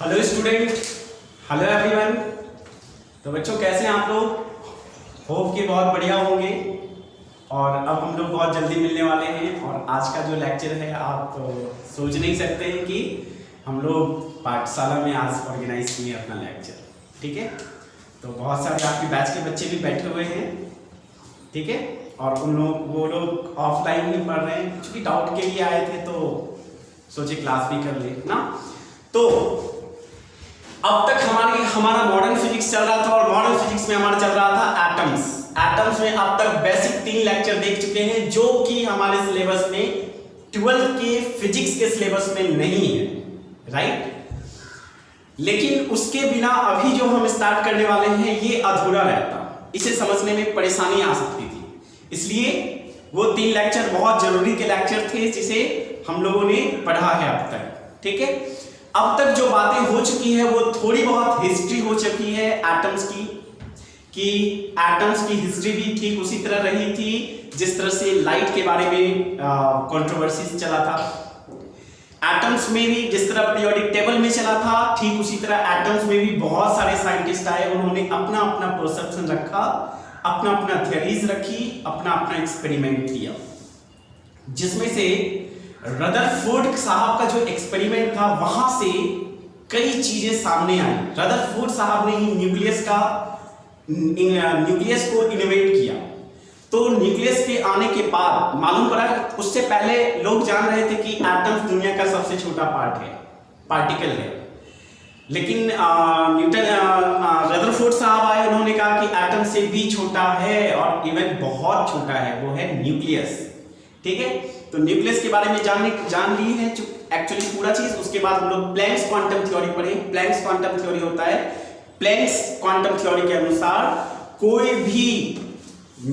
Hello student, hello everyone. तो बच्चों कैसे हैं आप लोग? होप कि बहुत बढ़िया होंगे। और अब हम लोग बहुत जल्दी मिलने वाले हैं और आज का जो लेक्चर है आप सोच नहीं सकते हैं कि हम लोग पाठशाला में आज ऑर्गेनाइज किए अपना लेक्चर। ठीक है, तो बहुत सारे आपके बैच के बच्चे भी बैठे हुए हैं। ठीक है, और वो लोग ऑफलाइन ही पढ़ रहे हैं, क्योंकि डाउट के लिए आए थे तो सोचे क्लास भी कर ले ना। तो अब तक हमारा मॉडर्न फिजिक्स चल रहा था और मॉडर्न फिजिक्स में हमारा चल रहा था एटम्स में अब तक बेसिक 3 लेक्चर देख चुके हैं, जो कि हमारे सिलेबस में 12th के फिजिक्स के सिलेबस में नहीं है, राइट। लेकिन उसके बिना अभी जो हम स्टार्ट करने वाले हैं ये अधूरा रहता, इसे समझने में परेशानी आ सकती थी। इसलिए वो 3 लेक्चर बहुत जरूरी के लेक्चर थे जिसे हम लोगों ने पढ़ा है अब तक। ठीक है, अब तक जो बातें हो चुकी है वो थोड़ी बहुत हिस्ट्री हो चुकी है एटम्स की, कि एटम्स की हिस्ट्री भी ठीक उसी तरह रही थी जिस तरह से लाइट के बारे में कंट्रोवर्सी चला था। एटम्स में भी जिस तरह पीरियोडिक टेबल में चला था, ठीक उसी तरह एटम्स में भी बहुत सारे साइंटिस्ट आए, उन्होंने अपना अपना परसेप्शन रखा, अपना अपना थ्योरीज रखी, अपना अपना एक्सपेरिमेंट किया, जिसमें से रदरफोर्ड साहब का जो एक्सपेरिमेंट था वहां से कई चीजें सामने आई। रदरफोर्ड साहब ने ही न्यूक्लियस को इनोवेट किया। तो न्यूक्लियस के आने के बाद मालूम पड़ा, उससे पहले लोग जान रहे थे कि एटम्स दुनिया का सबसे छोटा पार्टिकल है। लेकिन रदरफोर्ड साहब आए, उन्होंने कहा कि एटम से भी छोटा है और इवन बहुत छोटा है, वो है न्यूक्लियस। ठीक है, तो न्यूक्लियस के बारे में जान ली है एक्चुअली पूरा चीज। उसके बाद हम लोग प्लैंक्स क्वांटम थ्योरी पढ़े। प्लैंक्स क्वांटम थ्योरी होता है, प्लैंक्स क्वांटम थ्योरी के अनुसार कोई भी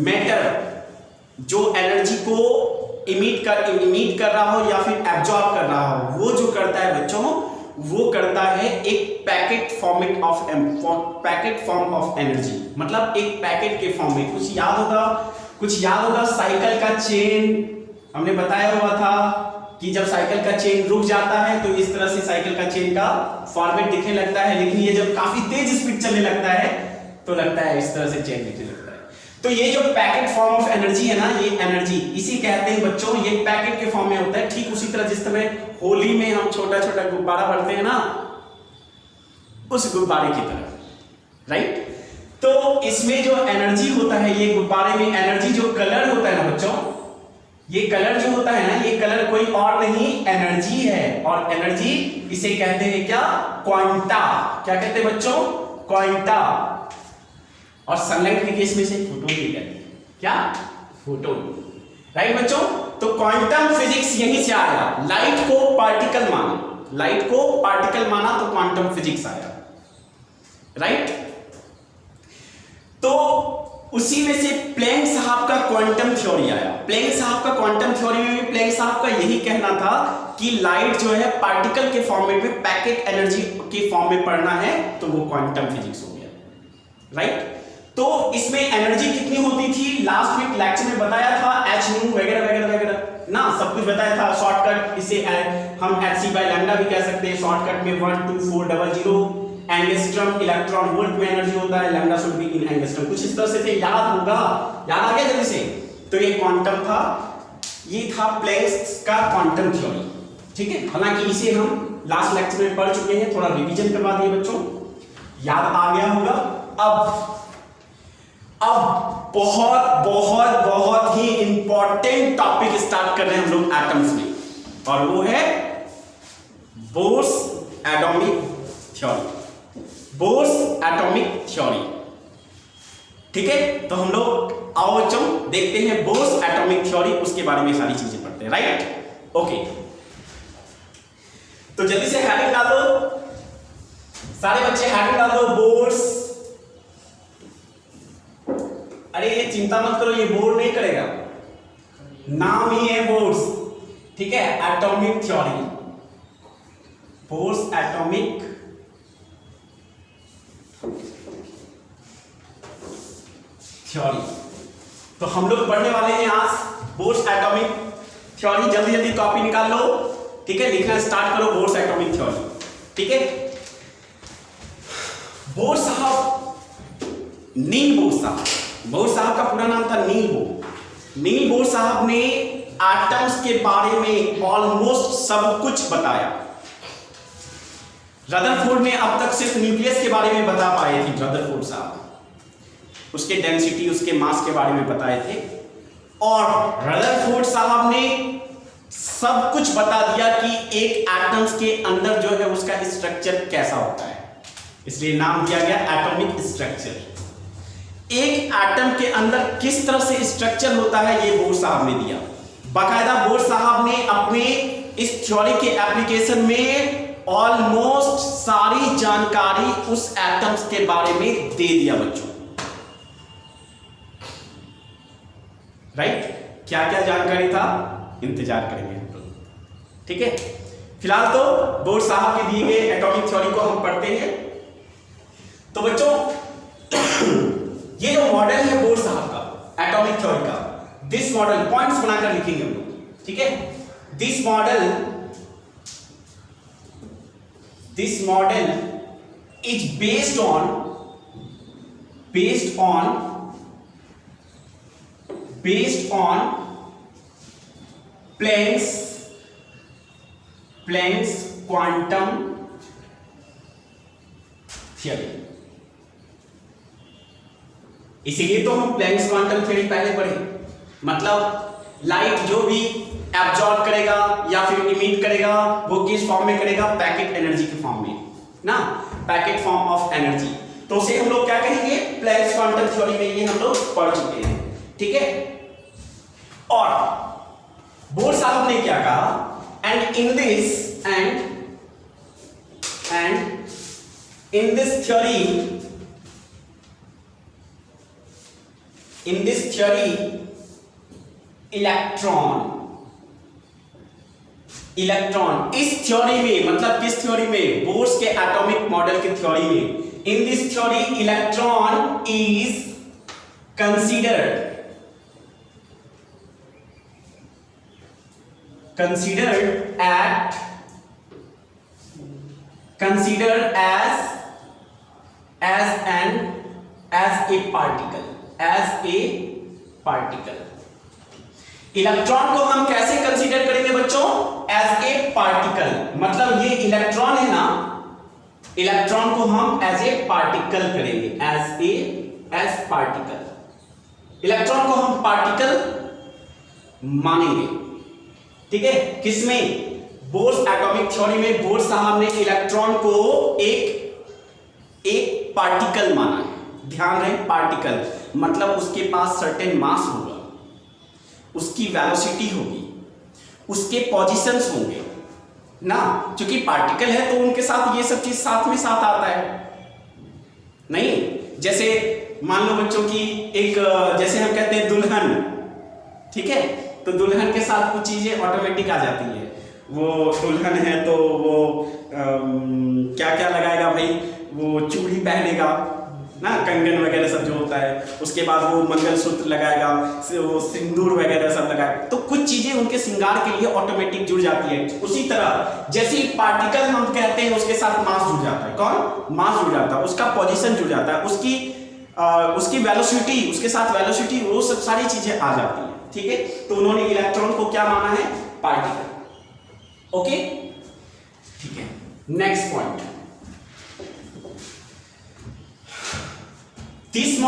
मैटर जो एनर्जी को इमिट कर रहा हो या फिर एब्जॉर्ब कर रहा हो, वो जो करता है बच्चों, वो करता है एक पैकेट फॉर्म ऑफ एनर्जी। मतलब एक पैकेट के फॉर्म में। कुछ याद होगा साइकिल का चेन हमने बताया हुआ था कि जब साइकिल का चेन रुक जाता है तो इस तरह से साइकिल का चेन का फॉर्मेट दिखने लगता है, लेकिन ये जब काफी तेज स्पीड चलने लगता है तो लगता है इस तरह से चेन दिखने लगता है। तो ये जो पैकेट फॉर्म ऑफ एनर्जी है ना, ये एनर्जी इसी कहते हैं बच्चों, ये पैकेट के फॉर्म में होता है। ठीक उसी तरह जिस तरह होली में हम छोटा छोटा गुब्बारा भरते हैं ना, उस गुब्बारे की तरह, राइट। तो इसमें जो एनर्जी होता है, ये गुब्बारे में एनर्जी, जो कलर होता है ना बच्चों, ये कलर जो होता है ना, ये कलर कोई और नहीं एनर्जी है। और एनर्जी इसे कहते हैं क्या? क्वांटा। क्या कहते हैं बच्चों? क्वांटा। और सनलाइट के केस में से फोटोन भी कहते हैं। क्या? फोटोन, राइट बच्चों। तो क्वांटम फिजिक्स यहीं से आया। लाइट को पार्टिकल माना तो क्वांटम फिजिक्स आया, राइट। तो उसी में से प्लैंक साहब का क्वांटम थ्योरी आया। प्लैंक साहब का क्वांटम थ्योरी में भी प्लैंक साहब का यही कहना था कि लाइट जो है पार्टिकल के फॉर्मेट में, पैकेट एनर्जी के फॉर्म में पढ़ना है, तो वो क्वांटम फिजिक्स हो गया, राइट। तो इसमें एनर्जी कितनी होती थी लास्ट वीक लेक्चर में बताया था, h nu वगैरह वगैरह वगैरह ना, सब कुछ बताया था। शॉर्टकट इसे हम hc/λ भी कह सकते हैं। शॉर्टकट में 12400 एंगस्ट्रम इलेक्ट्रॉन वोल्ट में एनर्जी होता है, lambda should be in angstrom, कुछ इस तरह से थे। याद होगा, याद आ गया जल्दी से। तो ये क्वांटम था, ये था प्लैंक्स का क्वांटम थ्योरी। ठीक है, हालांकि इसे हम लास्ट लेक्चर में पढ़ चुके हैं, थोड़ा रिवीजन करवा दिए बच्चों, याद आ गया होगा। अब बहुत बहुत बहुत ही इंपॉर्टेंट टॉपिक स्टार्ट कर रहे हैं हम लोग एटम्स में, और वो है Bohr's atomic theory. Bohr's atomic theory, ठीक है। तो हम लोग आओ बच्चों देखते हैं बोर्स एटॉमिक थ्योरी, उसके बारे में सारी चीजें पढ़ते हैं, राइट। ओके, तो जल्दी से हेडिंग डाल दो सारे बच्चे, हेडिंग डाल दो बोर्स। अरे ये चिंता मत करो, ये बोर नहीं करेगा, नाम ही है बोर्स, ठीक है। Atomic theory, Bohr's atomic theory. तो हम लोग पढ़ने वाले हैं आज बोर्स एटॉमिक थ्योरी। जल्दी जल्दी कॉपी निकाल लो, ठीक है, लिखना स्टार्ट करो बोर्स एटॉमिक थ्योरी, ठीक है। बोर साहब, नील बोर साहब, बोर साहब का पूरा नाम था नील बोर। नील बोर साहब ने एटम्स के बारे में ऑलमोस्ट सब कुछ बताया। रदरफोर्ड ने अब तक सिर्फ न्यूक्लियस के बारे में बता पाए थे, रदरफोर्ड साहब उसके डेंसिटी, उसके मास के बारे में बताए थे, और रदरफोर्ड साहब ने सब कुछ बता दिया कि एक एटम्स के अंदर जो है उसका स्ट्रक्चर कैसा होता है, इसलिए नाम दिया गया एटॉमिक स्ट्रक्चर। एक एटम के अंदर किस तरह से स्ट्रक्चर होता है ये बोर साहब ने दिया। बाकायदा बोर साहब ने अपने इस थ्योरी के एप्लीकेशन में ऑलमोस्ट सारी जानकारी उस एटम्स के बारे में दे दिया बच्चों। राइट? क्या क्या जानकारी था इंतजार करेंगे हम लोग, ठीक है। फिलहाल तो बोर साहब के दिए गए एटॉमिक थ्योरी को हम पढ़ते हैं। तो बच्चों ये जो मॉडल है बोर साहब का एटॉमिक थ्योरी का, दिस मॉडल पॉइंट्स बनाकर लिखेंगे हम लोग, ठीक है। This model is based on Planck's quantum theory। इसीलिए तो हम प्लैंक्स क्वांटम थ्योरी पहले पढ़े। मतलब लाइट जो भी एब्जॉर्ब करेगा या फिर इमिट करेगा वो किस फॉर्म में करेगा, पैकेट एनर्जी के फॉर्म में ना, पैकेट फॉर्म ऑफ एनर्जी। तो उसे हम लोग क्या कहेंगे, प्लैंक्स क्वांटम थ्योरी में ये हम लोग पढ़ चुके हैं, ठीक है। और बोर साहब ने क्या कहा, and in this theory electron इस थ्योरी में, मतलब किस थ्योरी में, बोर्स के एटॉमिक मॉडल की थ्योरी में, in this theory electron is considered as a particle। Electron को हम कैसे कंसीडर करेंगे बच्चों, एज ए पार्टिकल। मतलब ये इलेक्ट्रॉन है ना, इलेक्ट्रॉन को हम एज ए पार्टिकल करेंगे, एज पार्टिकल। इलेक्ट्रॉन को हम पार्टिकल मानेंगे, ठीक है। किसमें, बोर्स एटॉमिक थ्योरी में बोर साहब ने इलेक्ट्रॉन को एक पार्टिकल माना है। ध्यान रहे, पार्टिकल मतलब उसके पास सर्टेन मास होगा, उसकी वेलोसिटी होगी, उसके पोजीशंस होंगे ना। क्योंकि पार्टिकल है तो उनके साथ ये सब चीज साथ में साथ आता है। नहीं, जैसे मान लो बच्चों की एक, जैसे हम कहते हैं दुल्हन, ठीक है, तो दुल्हन के साथ कुछ चीजें ऑटोमेटिक आ जाती है। वो दुल्हन है तो वो क्या क्या लगाएगा भाई, वो चूड़ी पहनेगा ना, कंगन वगैरह सब जो होता है, उसके बाद वो मंगलसूत्र लगाएगा, वो सिंदूर वगैरह सब लगाएगा, तो कुछ चीजें उनके श्रृंगार के लिए ऑटोमेटिक जुड़ जाती है। उसी तरह जैसे पार्टिकल हम कहते हैं उसके साथ मास जुड़ जाता है। कौन? मास जुड़ जाता है, उसका पोजीशन जुड़ जाता है, उसकी वेलोसिटी, उसके साथ वेलोसिटी, वो सब सारी चीजें आ जाती है, ठीक है। तो उन्होंने इलेक्ट्रॉन को क्या माना है, पार्टिकल। ओके, ठीक है। नेक्स्ट पॉइंट, दिस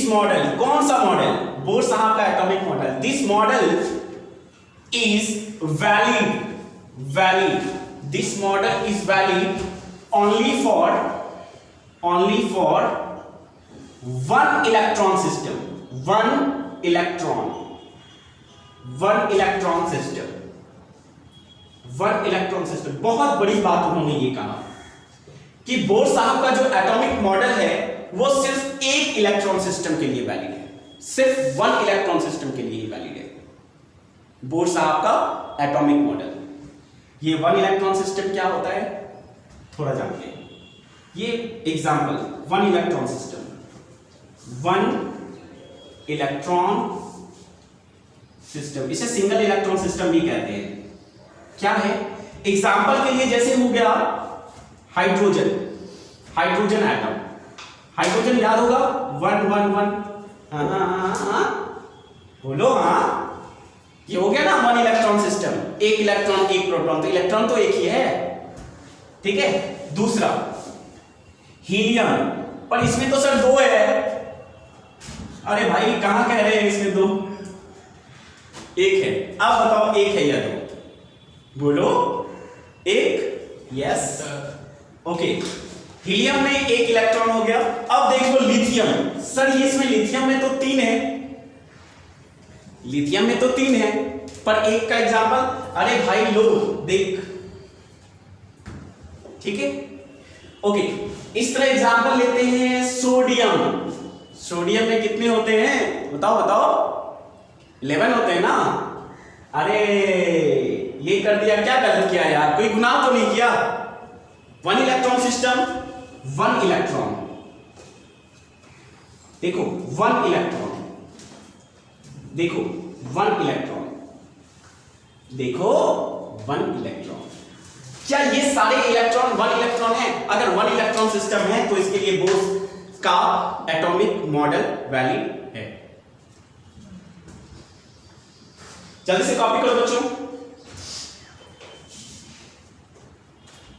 मॉडल कौन सा मॉडल, बोर साहब का atomic model. This model is valid, this model is valid only for one electron system, one electron system। बहुत बड़ी बात उन्होंने ये कहा कि बोर साहब का जो एटॉमिक मॉडल है वो सिर्फ एक इलेक्ट्रॉन सिस्टम के लिए वैलिड है, सिर्फ वन इलेक्ट्रॉन सिस्टम के लिए ही वैलिड है बोर साहब का एटॉमिक मॉडल। ये वन इलेक्ट्रॉन सिस्टम क्या होता है थोड़ा जानते हैं। ये एग्जांपल, वन इलेक्ट्रॉन सिस्टम, इसे सिंगल इलेक्ट्रॉन सिस्टम भी कहते हैं। क्या है? एग्जांपल के लिए जैसे हो गया हाइड्रोजन, हाइड्रोजन एटम, हाइड्रोजन याद होगा 1 1 1, हाँ बोलो, हाँ ये हो गया ना 1 इलेक्ट्रॉन सिस्टम, एक इलेक्ट्रॉन एक प्रोटॉन, तो इलेक्ट्रॉन तो एक ही है, ठीक है। दूसरा हीलियम, पर इसमें तो सर 2 है। अरे भाई कहां कह रहे हैं इसमें 2, एक है। अब बताओ एक है या 2, बोलो एक, यस ओके। हीलियम में एक इलेक्ट्रॉन हो गया। अब देखो लिथियम, सर ये इसमें लिथियम में तो 3 है, लिथियम में तो 3 है, पर एक का एग्जांपल, अरे भाई लो देख, ठीक है ओके। इस तरह एग्जांपल लेते हैं सोडियम, सोडियम में कितने होते हैं बताओ बताओ, 11 होते हैं ना। अरे ये कर दिया, क्या गलत किया यार, कोई गुनाह तो नहीं किया। 1 इलेक्ट्रॉन सिस्टम, 1 इलेक्ट्रॉन, देखो 1 इलेक्ट्रॉन, देखो 1 इलेक्ट्रॉन, देखो 1 इलेक्ट्रॉन। क्या ये सारे इलेक्ट्रॉन 1 इलेक्ट्रॉन है? अगर 1 इलेक्ट्रॉन सिस्टम है तो इसके लिए बोर्स का एटॉमिक मॉडल वैलिड है। जल्दी से कॉपी करो बच्चों,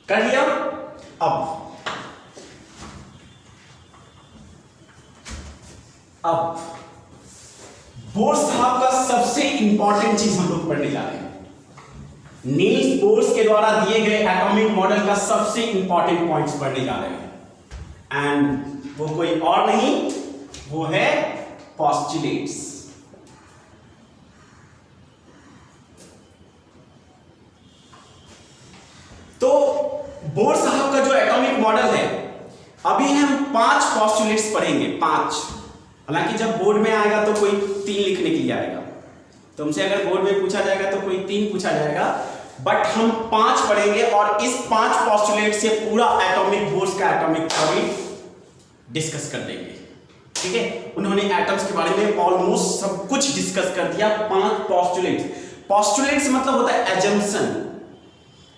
कर लिया। अब बोर साहब का सबसे इंपॉर्टेंट चीज हम लोग पढ़ने जा रहे हैं। नील्स बोर्स के द्वारा दिए गए एटॉमिक मॉडल का सबसे इंपॉर्टेंट पॉइंट्स पढ़ने जा रहे हैं, एंड वो कोई और नहीं, वो है पोस्टुलेट्स। तो बोर साहब का जो एटॉमिक मॉडल है, अभी हम 5 पोस्टुलेट्स पढ़ेंगे, 5। हालांकि जब बोर्ड में आएगा तो कोई 3 लिखने के लिए आएगा, तुमसे अगर बोर्ड में पूछा जाएगा तो कोई 3 पूछा जाएगा, बट हम 5 पढ़ेंगे और इस 5 पोस्टुलेट से पूरा एटॉमिक बोर्स का एटॉमिक थ्योरी डिस्कस कर देंगे, ठीक है। उन्होंने एटम्स के बारे में ऑलमोस्ट सब कुछ डिस्कस कर दिया। 5 पोस्टुलेट्स, पोस्टुलेट्स मतलब होता है एजम्पशन,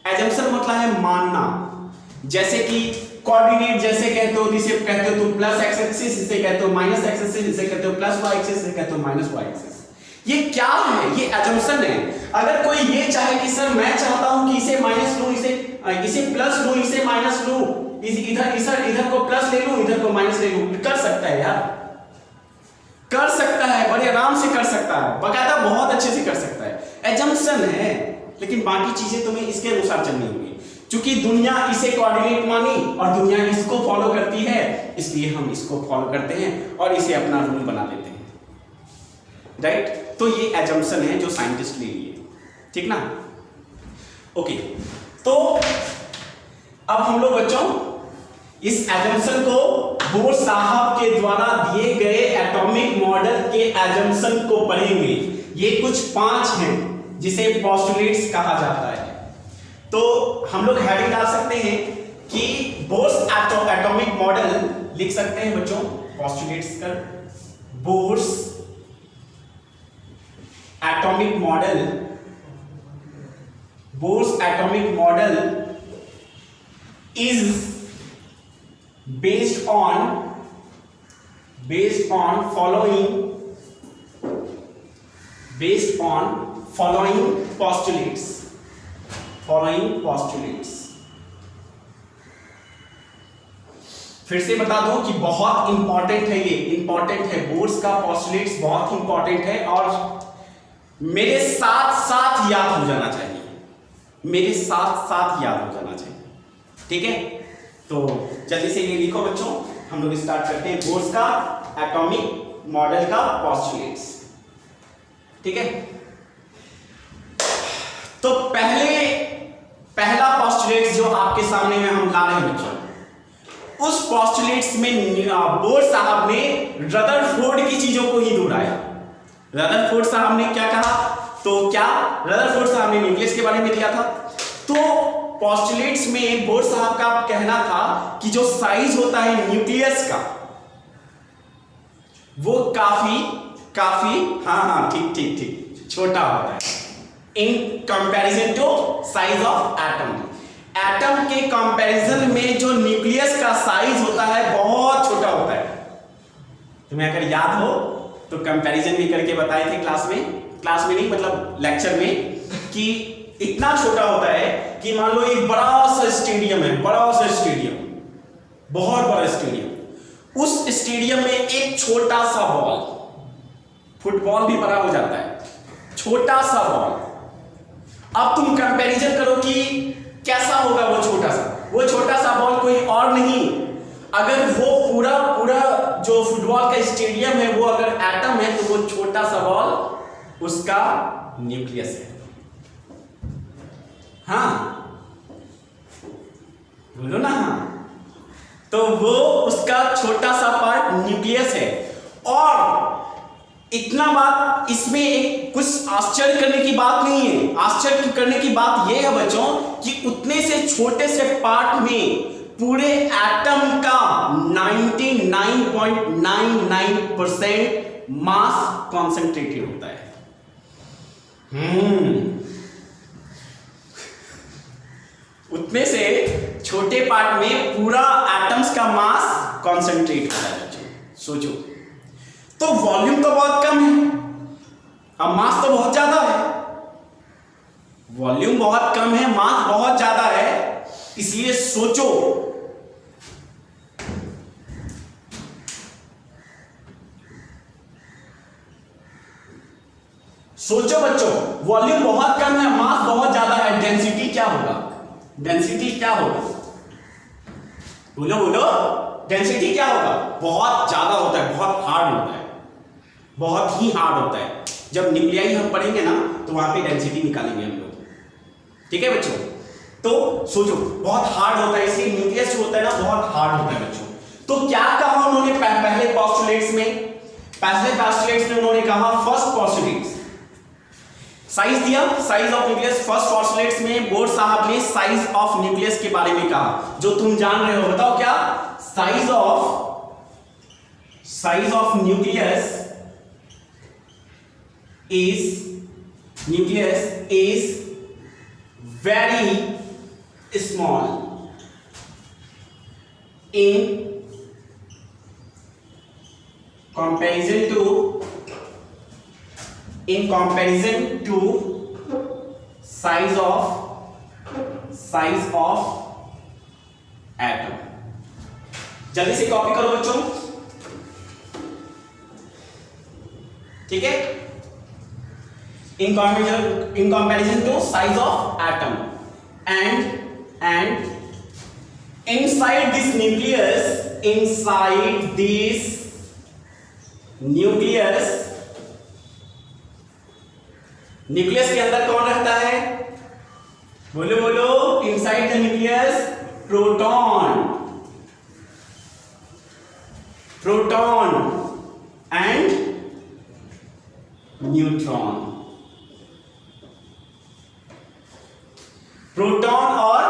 एजम्पशन मतलब है मानना। जैसे कि कोऑर्डिनेट जैसे कहते हो, जिसे कहते हो तुम प्लस एक्स एक्सिस, इसे कहते हो माइनस एक्स एक्सिस, इसे कहते हो प्लस वाई एक्सिस, इसे कहते हो माइनस वाई एक्सिस। ये क्या है? ये एजम्पशन है। अगर कोई ये चाहे कि सर मैं चाहता हूं कि इसे माइनस लूं, इसे प्लस लूं, इसे माइनस लूं, इधर को प्लस ले लूं, इधर को माइनस ले लूं, कर सकता है यार, कर सकता है, बड़े आराम से कर सकता है, बकायदा बहुत अच्छे से कर सकता है। एजम्पशन है, लेकिन बाकी चीजें तुम्हें इसके अनुसार चलनी होगी। क्योंकि दुनिया इसे कोऑर्डिनेट मानी और दुनिया इसको फॉलो करती है, इसलिए हम इसको फॉलो करते हैं और इसे अपना रूल बना लेते हैं, राइट। तो ये एजम्पशन है जो साइंटिस्ट ले लिए, ठीक ना। ओके, तो अब हम लोग बच्चों इस एजम्पशन को बोर साहब के द्वारा दिए गए एटॉमिक मॉडल के एजम्पशन को पढ़ेंगे। ये कुछ 5 हैं जिसे पोस्टुलेट्स कहा जाता है। तो हम लोग हेडिंग डाल सकते हैं कि बोर्स एटॉमिक मॉडल लिख सकते हैं बच्चों, पोस्टुलेट्स कर bourse atomic model, bourse atomic model is based on following postulates, फिर से बता दूं कि बहुत इंपॉर्टेंट है, ये इंपॉर्टेंट है, बोर्स का पोस्टुलेट्स बहुत इंपॉर्टेंट है और मेरे साथ साथ याद हो जाना चाहिए, मेरे साथ साथ याद हो जाना चाहिए, ठीक है। तो जल्दी से ये लिखो बच्चों, हम लोग स्टार्ट करते हैं बोर्स का एटॉमिक मॉडल का पोस्टुलेट्स, ठीक है। तो पहला पोस्टुलेट्स जो आपके सामने में हम ला रहे हैं बच्चों, उस पोस्टुलेट्स में बोर साहब ने रदरफोर्ड की चीजों को ही दोहराया। रदरफोर्ड साहब ने क्या कहा, तो क्या रदरफोर्ड साहब ने न्यूक्लियस के बारे में दिया था। तो पोस्टुलेट्स में बोर साहब का कहना था कि जो साइज होता है न्यूक्लियस का वो काफी हाँ ठीक छोटा होता है in comparison to size of atom. Atom के कंपैरिजन में जो न्यूक्लियस का साइज होता है बहुत छोटा होता है। तुम्हें अगर याद हो तो कंपैरिजन भी करके बताए थे क्लास में नहीं मतलब लेक्चर में, कि इतना छोटा होता है कि मान लो एक बड़ा सा स्टेडियम है, बड़ा सा स्टेडियम, बहुत बड़ा स्टेडियम, उस स्टेडियम में एक छोटा सा बॉल, फुटबॉल भी बड़ा हो जाता है, छोटा सा बॉल। अब तुम कंपैरिजन करो कि कैसा होगा वो छोटा सा बॉल कोई और नहीं, अगर वो पूरा जो फुटबॉल का स्टेडियम है वो अगर एटम है तो वो छोटा सा बॉल उसका न्यूक्लियस है। हाँ बोलो ना, हाँ, तो वो उसका छोटा सा पार्ट न्यूक्लियस है। और इतना बात इसमें एक कुछ आश्चर्य करने की बात नहीं है। आश्चर्य करने की बात यह है बच्चों कि उतने से छोटे से पार्ट में पूरे एटम का 99.99% मास कॉन्सेंट्रेटेड होता है। उतने से छोटे पार्ट में पूरा एटम्स का मास कॉन्सेंट्रेट होता है बच्चों, सोचो। तो वॉल्यूम तो बहुत कम है, अब मास तो बहुत ज्यादा है। वॉल्यूम बहुत कम है, मास बहुत ज्यादा है, इसलिए सोचो बच्चों, वॉल्यूम बहुत कम है, मास बहुत ज्यादा है, डेंसिटी क्या होगा? डेंसिटी क्या होगा? बोलो डेंसिटी क्या होगा? बहुत ज्यादा होता है, बहुत हार्ड होता है, बहुत ही हार्ड होता है। जब न्यूक्लियाई हम पढ़ेंगे ना तो वहां पे डेंसिटी निकालेंगे हम लोग, ठीक है बच्चों। तो सोचो बहुत हार्ड होता है, इसलिए न्यूक्लियस जो होता है ना बहुत हार्ड होता है बच्चों। तो क्या कहा उन्होंने पहले पोस्टुलेट्स में उन्होंने कहा फर्स्ट पोस्टुलेट्स साइज दिया, size of nucleus. First postulates में बोर्ड साहब ने साइज ऑफ न्यूक्लियस के बारे में कहा, जो तुम जान रहे हो, बताओ क्या? Size of nucleus is very small in comparison to size of atom। जल्दी से कॉपी करो बच्चों, ठीक है। in comparison to size of atom and inside this nucleus के अंदर कौन रहता है? बोलो inside the nucleus proton and neutron. Proton और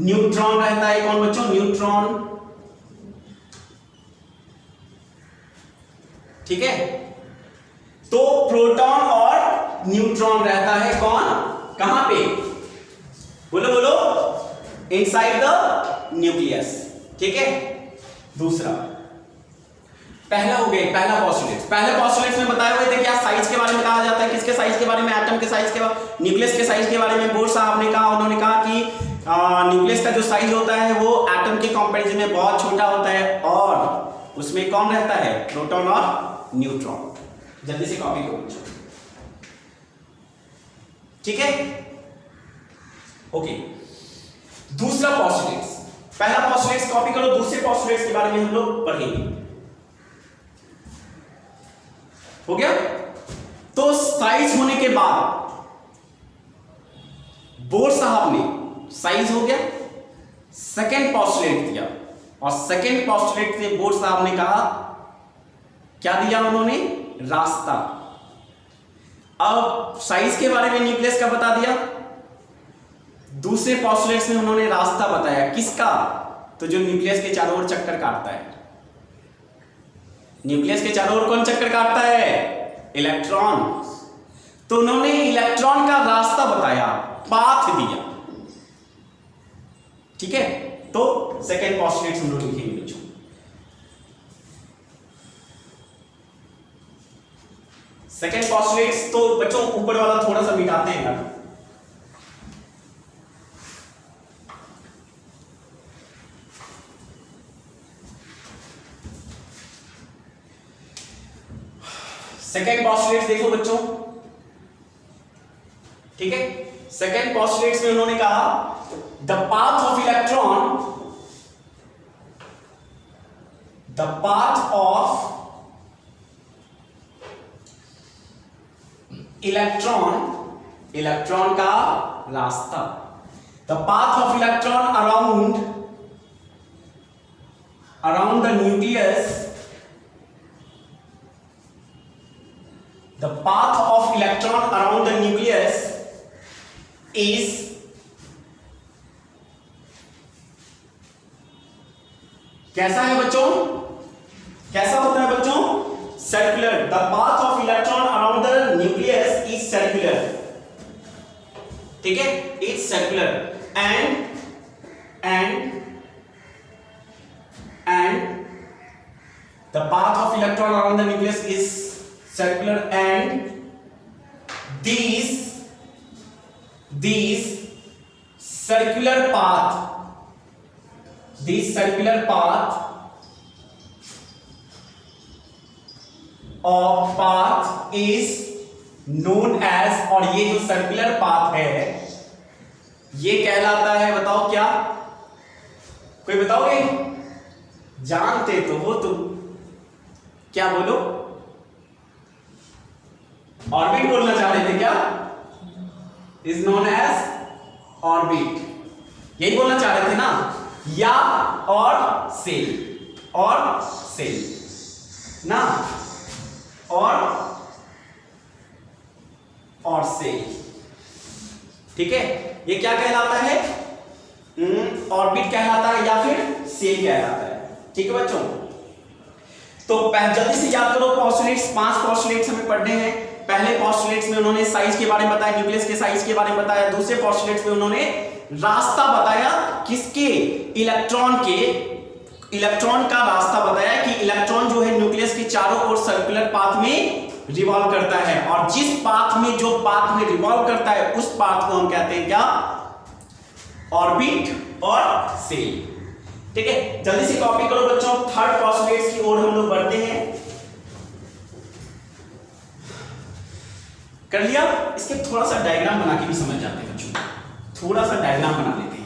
न्यूट्रॉन रहता है, कौन बच्चों? न्यूट्रॉन, ठीक है। तो प्रोटॉन और न्यूट्रॉन रहता है कौन, कहां पे? बोलो इनसाइड द न्यूक्लियस, ठीक है। दूसरा, पहला हो गया, पहले पोस्टुलेट्स में बताए हुए थे क्या? साइज के बारे में कहा जाता है, किसके साइज के बारे में? एटम के साइज के बारे, न्यूक्लियस के साइज के बारे में बोर्ड साहब ने कहा। उन्होंने कहा कि न्यूक्लियस का जो साइज होता है वो एटम के कंपैरिजन में बहुत छोटा होता है, और उसमें कौन रहता है? प्रोटॉन और न्यूट्रॉन। जल्दी से कॉपी करो, ठीक है, ओके। दूसरा पोस्टुलेट्स, पहला पोस्टुलेट्स कॉपी करो, दूसरे पोस्टुलेट्स के बारे में हम लोग पढ़ेंगे, हो गया। तो साइज होने के बाद बोर्ड साहब ने साइज हो गया, सेकेंड पोस्टुलेट दिया, और सेकेंड पोस्टुलेट से बोर्ड साहब ने कहा, क्या दिया उन्होंने? रास्ता। अब साइज के बारे में न्यूक्लियस का बता दिया, दूसरे पोस्टुलेट्स में उन्होंने रास्ता बताया, किसका? तो जो न्यूक्लियस के चारों ओर चक्कर काटता है। न्यूक्लियस के चारों ओर कौन चक्कर काटता है? इलेक्ट्रॉन। तो उन्होंने इलेक्ट्रॉन का रास्ता बताया, पाथ दिया। ठीक है, तो सेकेंड पोस्टुलेट हम लोग लिखेंगे बच्चों। सेकेंड पोस्टुलेट तो बच्चों ऊपर वाला थोड़ा सा मिटाते हैं यार। सेकेंड पोस्टुलेट देखो बच्चों, ठीक है। सेकेंड पोस्टुलेट में उन्होंने कहा the path of electron, the path of electron, electron का रास्ता, the path of electron around the nucleus, the path of electron around the nucleus is कैसा है बच्चों, कैसा होता है बच्चों, circular. The path of electron around the nucleus is circular, ठीक है, is circular and the path of electron around the nucleus is circular and these circular path of path is known as, और ये जो circular path है ये कहलाता है, बताओ क्या, कोई बताओगे, जानते तो हो तुम, क्या बोलो, ऑर्बिट बोलना चाह रहे थे क्या, इज नोन एज ऑर्बिट, यही बोलना चाह रहे थे ना, या और सेल ना, और सेल, ठीक है। ये क्या कहलाता है, ऑर्बिट कहलाता है या फिर सेल कहलाता है, ठीक है बच्चों। तो जल्दी से याद करो पोस्टुलेट्स, 5 पोस्टुलेट्स हमें पढ़ने हैं। पहले पोस्टुलेट्स में उन्होंने साइज के बारे में बताया, न्यूक्लियस के साइज के बारे में बताया। दूसरे पोस्टुलेट्स में उन्होंने रास्ता बताया, किसके, इलेक्ट्रॉन का रास्ता बताया कि इलेक्ट्रॉन जो है न्यूक्लियस के चारों ओर सर्कुलर पाथ में रिवॉल्व करता है, और जिस पाथ में, जो पाथ में रिवॉल्व करता है उस पाथ को हम कहते हैं क्या, ऑर्बिट और सेल, ठीक है। जल्दी से कॉपी करो बच्चों, थर्ड पोस्टुलेट्स की ओर हम लोग बढ़ते हैं। कर लिया, इसके थोड़ा सा डायग्राम बना के भी समझ जाते हैं बच्चों, थोड़ा सा डायग्राम बना लेते हैं।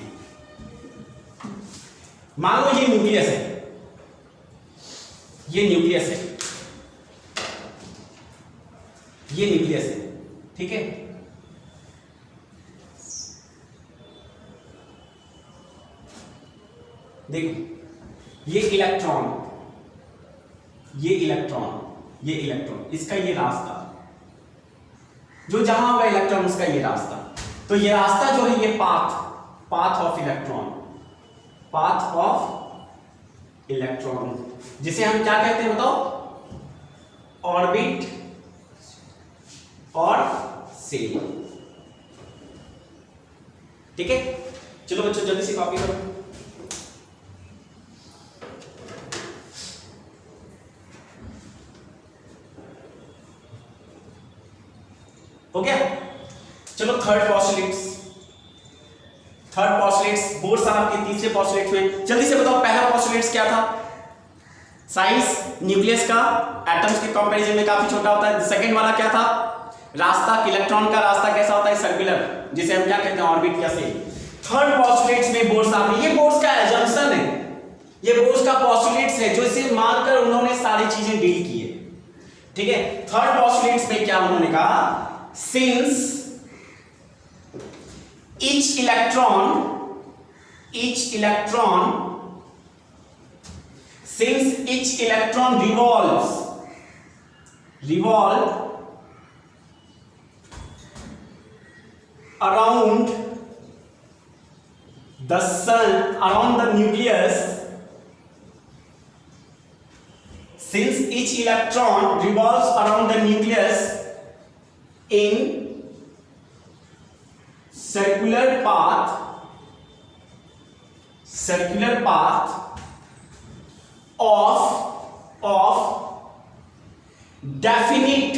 मान लो ये न्यूक्लियस है, ये न्यूक्लियस है, ये न्यूक्लियस है, ठीक है। देखो ये इलेक्ट्रॉन, ये इलेक्ट्रॉन, ये इलेक्ट्रॉन, इसका ये रास्ता, जो जहां होगा इलेक्ट्रॉन उसका ये रास्ता, तो ये रास्ता जो है ये path of electron, path of electron, जिसे हम क्या कहते हैं बताओ, ऑर्बिट और सेल, ठीक है। चलो बच्चों जल्दी से कॉपी करो। हो गया, चलो थर्ड पोस्टुलेट्स, बोर्ड साहब के तीसरे पोस्टुलेट्स में जल्दी से बताओ, पहला पोस्टुलेट्स क्या था, साइज न्यूक्लियस का एटम्स के कंपैरिजन में काफी छोटा होता है। सेकंड वाला क्या था, रास्ता, इलेक्ट्रॉन का रास्ता कैसा होता है, सर्कुलर, जिसे हम क्या कहते हैं, ऑर्बिट या सेल। थर्ड पोस्टुलेट्स में बोर्ड साहब ने, ये बोर्ड्स का एजम्पशन है, ये बोर्ड्स का पोस्टुलेट्स है, जो इसे मानकर उन्होंने सारी चीजें डील की है, ठीक है। थर्ड पोस्टुलेट्स में क्या उन्होंने कहा, since each electron revolve around the sun, around the nucleus, since each electron revolves around the nucleus in circular path, circular path of definite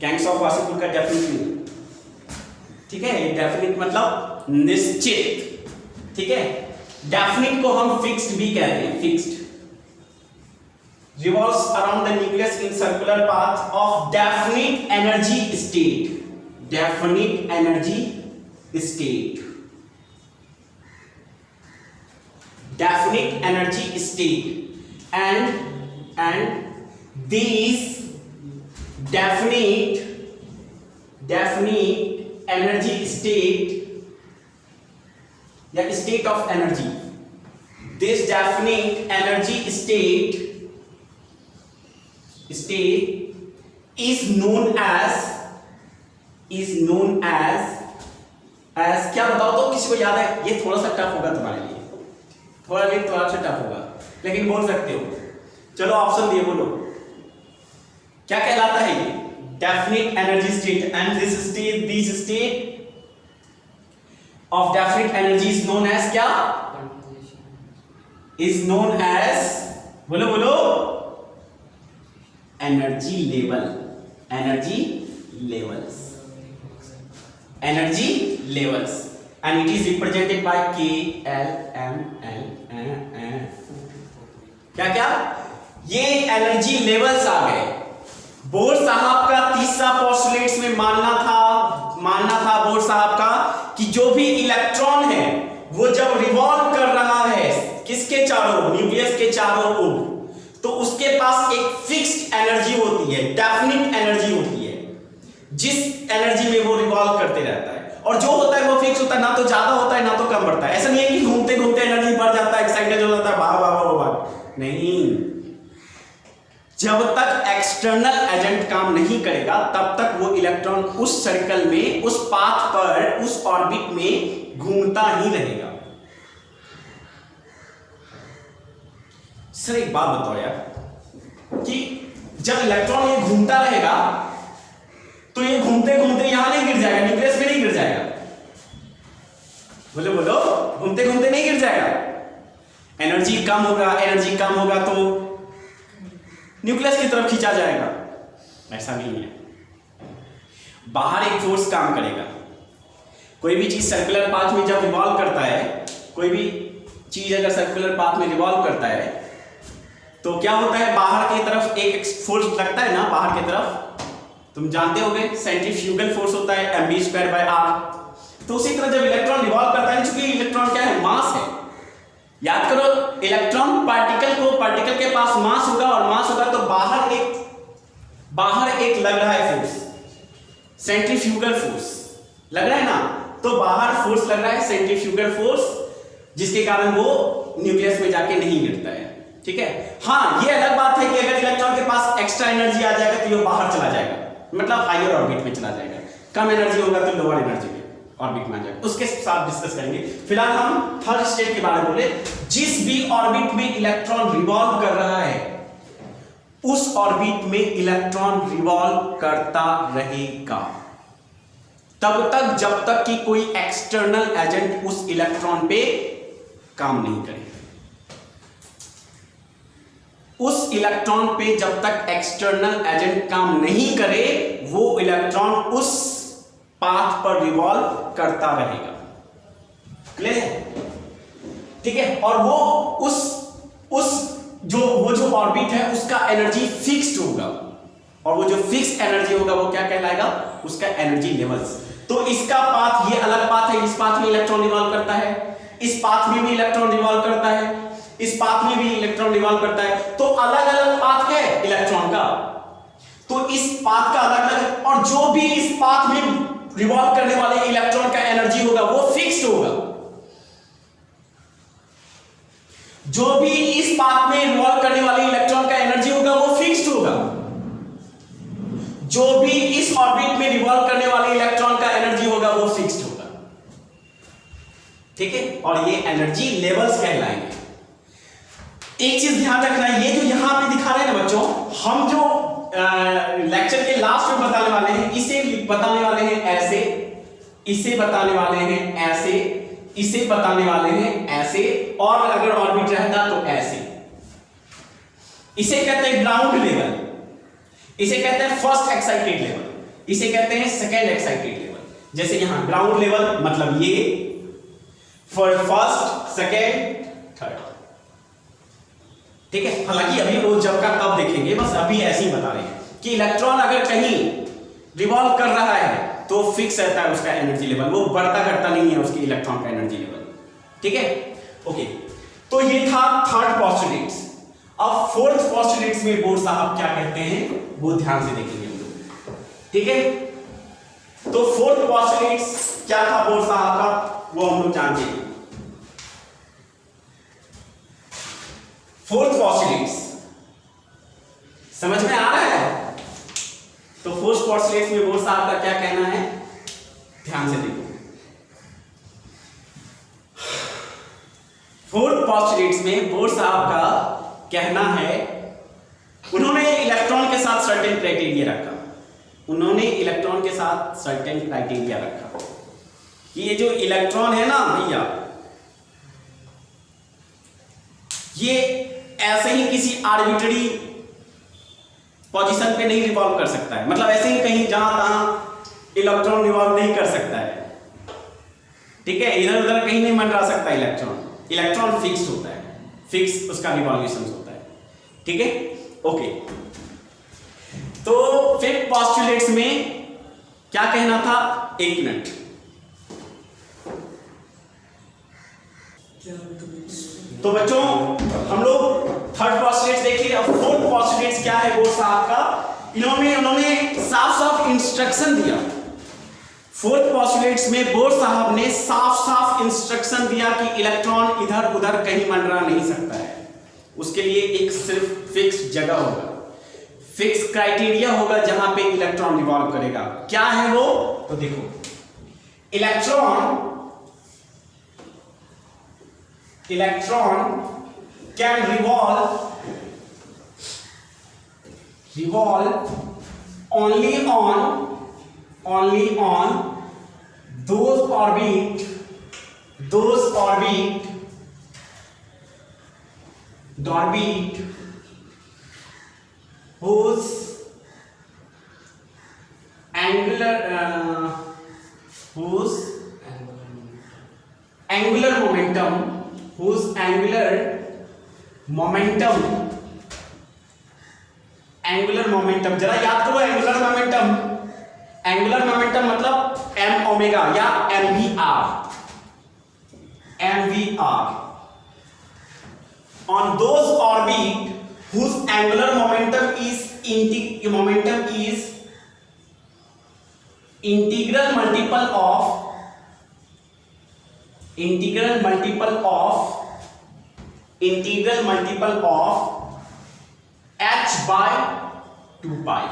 gangs of Wasseypur का डेफिनिट, ठीक है, डेफिनिट मतलब निश्चित, ठीक है। डेफिनिट को हम फिक्स्ड भी कहते हैं, fixed. revolves around the nucleus in circular path of definite energy state, definite energy state, definite energy state, and these definite energy state या state of energy, this definite energy state is known as क्या बताओ तो, किसी को याद है? ये थोड़ा सा टफ होगा तुम्हारे लिए, थोड़ा सा टफ होगा, लेकिन बोल सकते हो। चलो ऑप्शन दिए, बोलो क्या कहलाता है ये? Definite energy state, and this state of definite energy is known as क्या? इज नोन एज, बोलो energy levels, and it is represented by K, L, M, N, क्या ये एनर्जी लेवल्स आ गए। बोर साहब का तीसरा पोस्टुलेट्स में मानना था बोर साहब का कि जो भी इलेक्ट्रॉन है वो जब रिवॉल्व कर रहा है किसके चारों, न्यूक्लियस के चारों ओर, तो उसके पास एक फिक्स्ड एनर्जी होती है, डेफिनिट एनर्जी होती है, जिस एनर्जी में वो रिवॉल्व करते रहता है। और जो होता है वो फिक्स होता है, ना तो ज्यादा होता है ना तो कम बढ़ता है। ऐसा नहीं है कि घूमते घूमते एनर्जी बढ़ जाता है, एक्साइटेड हो जाता है, वाह, नहीं। जब तक एक्सटर्नल एजेंट काम नहीं करेगा तब तक वो इलेक्ट्रॉन उस सर्कल में, उस पाथ पर, उस ऑर्बिट में घूमता ही रहेगा। सर एक बात बताओ यार, कि जब इलेक्ट्रॉन ये घूमता रहेगा तो ये घूमते घूमते यहां नहीं गिर जाएगा, न्यूक्लियस में नहीं गिर जाएगा? बोलो घूमते घूमते नहीं गिर जाएगा। एनर्जी कम होगा तो न्यूक्लियस की तरफ खींचा जाएगा, ऐसा नहीं है। बाहर एक फोर्स काम करेगा। कोई भी चीज सर्कुलर पाथ में जब रिवॉल्व करता है, कोई भी चीज अगर सर्कुलर पाथ में रिवॉल्व करता है तो क्या होता है, बाहर की तरफ एक फोर्स लगता है ना, बाहर की तरफ, तुम जानते होगे सेंट्रीफ्यूगल फोर्स होता है mv²/r। तो उसी तरह जब इलेक्ट्रॉन रिवॉल्व करता है, क्योंकि इलेक्ट्रॉन क्या है, मास है। याद करो, इलेक्ट्रॉन पार्टिकल के पास मास होगा, और मास होगा तो बाहर एक लग रहा है फोर्स, सेंट्रीफ्यूगल फोर्स लग रहा है ना, तो बाहर फोर्स लग रहा है सेंट्रीफ्यूगल फोर्स, जिसके कारण वो न्यूक्लियस में जाके नहीं गिरता है, ठीक है। हाँ, ये अलग बात है कि अगर इलेक्ट्रॉन के पास एक्स्ट्रा एनर्जी आ जाएगा तो ये बाहर चला जाएगा, मतलब हायर ऑर्बिट में चला जाएगा। कम एनर्जी होगा तो लोअर एनर्जी में ऑर्बिट में आ जाएगा, उसके साथ डिस्कस करेंगे। फिलहाल हम थर्ड स्टेट के बारे में बोले। जिस भी ऑर्बिट में इलेक्ट्रॉन रिवॉल्व कर रहा है उस ऑर्बिट में इलेक्ट्रॉन रिवॉल्व करता रहेगा तब तक जब तक कि कोई एक्सटर्नल एजेंट उस इलेक्ट्रॉन पे काम नहीं करे। उस इलेक्ट्रॉन पे जब तक एक्सटर्नल एजेंट काम नहीं करे वो इलेक्ट्रॉन उस पाथ पर रिवॉल्व करता रहेगा। क्लियर है? ठीक है। और वो जो ऑर्बिट है उसका एनर्जी फिक्स्ड होगा, और वो जो फिक्स एनर्जी होगा वो क्या कहलाएगा, उसका एनर्जी लेवल्स। तो इसका पाथ, ये अलग पाथ है, इस पाथ में इलेक्ट्रॉन रिवॉल्व करता है, इस पाथ में भी इलेक्ट्रॉन रिवॉल्व करता है, इस पाथ में भी इलेक्ट्रॉन रिवॉल्व करता है। तो अलग अलग पाथ है इलेक्ट्रॉन का, तो इस पाथ का अलग अलग, और जो भी इस पाथ में रिवॉल्व करने वाले इलेक्ट्रॉन का एनर्जी होगा वो फिक्स्ड होगा। जो भी इस पाथ में रिवॉल्व करने वाले इलेक्ट्रॉन का एनर्जी होगा वो फिक्स्ड होगा। जो भी इस ऑर्बिट में रिवॉल्व करने वाले इलेक्ट्रॉन का एनर्जी होगा वो फिक्स्ड होगा। ठीक है। और ये एनर्जी लेवल्स कहलाएंगे। एक चीज ध्यान रखना, ये जो यहां पे दिखा रहे हैं ना बच्चों, हम जो लेक्चर के लास्ट में बताने वाले हैं, इसे बताने वाले हैं ऐसे, इसे बताने वाले हैं ऐसे, इसे बताने वाले हैं ऐसे, और अगर ऑर्बिट रहता तो ऐसे। इसे कहते हैं ग्राउंड लेवल, इसे कहते हैं फर्स्ट एक्साइटेड लेवल, इसे कहते हैं सेकेंड एक्साइटेड लेवल। जैसे यहां ग्राउंड लेवल मतलब ये फर्स्ट, सेकेंड, थर्ड। ठीक है, हालांकि अभी वो जब का तब देखेंगे, बस अभी ऐसे ही बता रहे हैं कि इलेक्ट्रॉन अगर कहीं रिवॉल्व कर रहा है तो फिक्स रहता है उसका एनर्जी लेवल, वो बढ़ता घटता नहीं है उसकी इलेक्ट्रॉन का एनर्जी लेवल। ठीक है, ओके। तो ये था थर्ड पोस्टुलेट्स। अब फोर्थ पोस्टुलेट्स में बोर साहब क्या कहते हैं वो ध्यान से देखेंगे हम लोग। ठीक है, तो फोर्थ पोस्टुलेट्स क्या था बोर साहब का वो हम लोग जानते हैं। फोर्थ पोस्टुलेट्स समझ में आ रहा है? तो फोर्थ पोस्टुलेट्स में बोर साहब का क्या कहना है ध्यान से देखो। फोर्थ पोस्टुलेट्स में बोर साहब का कहना है, उन्होंने इलेक्ट्रॉन के साथ सर्टेन क्राइटेरिया रखा, उन्होंने इलेक्ट्रॉन के साथ सर्टेन क्राइटेरिया रखा कि ये जो इलेक्ट्रॉन है ना भैया, ये ऐसे ही किसी आर्बिट्ररी पोजीशन पे नहीं रिवॉल्व कर सकता है, मतलब ऐसे ही कहीं जहां तहां इलेक्ट्रॉन रिवॉल्व नहीं कर सकता है। ठीक है, इधर उधर कहीं नहीं मंडरा सकता इलेक्ट्रॉन, इलेक्ट्रॉन फिक्स होता है, फिक्स उसका रिवॉल्यूशन होता है। ठीक है, ओके। तो फिफ्थ पोस्टुलेट्स में क्या कहना था, एक मिनट, तो बच्चों हम लोग थर्ड पोस्टुलेट्स देखिए। अब फोर्थ पोस्टुलेट्स क्या है बोर साहब का, उन्होंने साफ साफ इंस्ट्रक्शन दिया। फोर्थ पोस्टुलेट्स में बोर साहब ने साफ साफ इंस्ट्रक्शन दिया कि इलेक्ट्रॉन इधर उधर कहीं मंडरा नहीं सकता है, उसके लिए एक सिर्फ फिक्स जगह होगा, फिक्स क्राइटेरिया होगा जहां पे इलेक्ट्रॉन रिवॉल्व करेगा। क्या है वो, तो देखो, electron can revolve only on those orbit whose angular momentum, जरा याद करो एंगुलर मोमेंटम मतलब m ओमेगा या mvr on those orbit whose angular momentum is integral multiple of h by 2 pi।